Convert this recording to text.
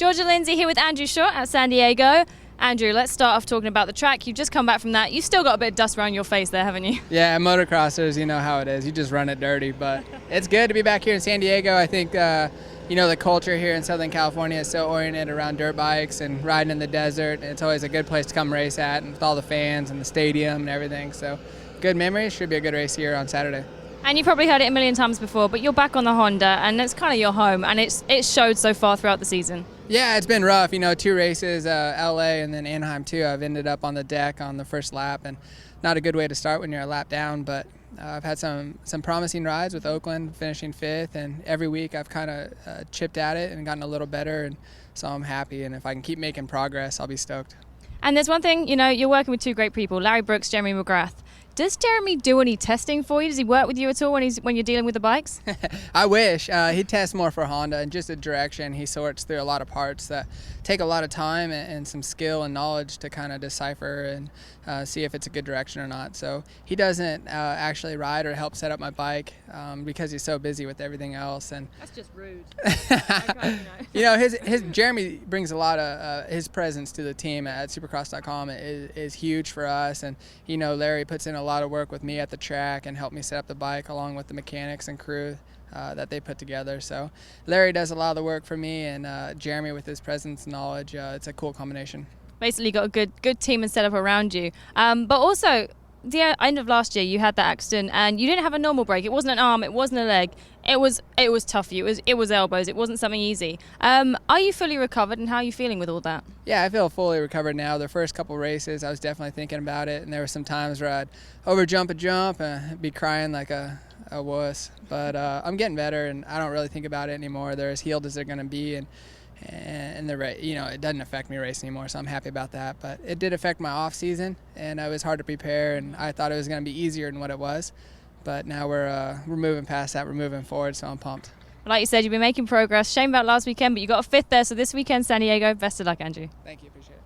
Georgia Lindsay here with Andrew Short at San Diego. Andrew, let's start off talking about the track. You've just come back from that. You've still got a bit of dust around your face there, haven't you? Yeah, motocrossers, you know how it is. You just run it dirty. But it's good to be back here in San Diego. I think, the culture here in Southern California is so oriented around dirt bikes and riding in the desert. It's always a good place to come race at, and with all the fans and the stadium and everything. So good memories. Should be a good race here on Saturday. And you probably heard it a million times before, but you're back on the Honda, and it's kind of your home, and it's showed so far throughout the season. Yeah, it's been rough. 2 races, LA and then Anaheim too. I've ended up on the deck on the first lap, and not a good way to start when you're a lap down, but I've had some promising rides with Oakland, finishing 5th, and every week I've kind of chipped at it and gotten a little better, and so I'm happy, and if I can keep making progress, I'll be stoked. And there's one thing, you're working with two great people, Larry Brooks, Jeremy McGrath. Does Jeremy do any testing for you? Does he work with you at all when you're dealing with the bikes? I wish. He tests more for Honda, and just the direction. He sorts through a lot of parts that take a lot of time and some skill and knowledge to kind of decipher and see if it's a good direction or not. So he doesn't actually ride or help set up my bike because he's so busy with everything else. And that's just rude. His Jeremy brings a lot of his presence to the team at Supercross.com is huge for us, and Larry puts in a lot of work with me at the track and helped me set up the bike along with the mechanics and crew that they put together. So Larry does a lot of the work for me, and Jeremy with his presence and knowledge. It's a cool combination. Basically got a good team and setup around you. But also, the end of last year, you had that accident, and you didn't have a normal break. It wasn't an arm, it wasn't a leg. It was tough for you. It was elbows. It wasn't something easy. Are you fully recovered, and how are you feeling with all that? Yeah, I feel fully recovered now. The first couple races, I was definitely thinking about it, and there were some times where I'd over-jump a jump and be crying like a wuss. But I'm getting better, and I don't really think about it anymore. They're as healed as they're going to be, and it doesn't affect me racing anymore, so I'm happy about that. But it did affect my off season, and it was hard to prepare, and I thought it was going to be easier than what it was. But now we're moving past that, we're moving forward, so I'm pumped. Like you said, you've been making progress. Shame about last weekend, but you got a 5th there, so this weekend, San Diego. Best of luck, Andrew. Thank you, appreciate it.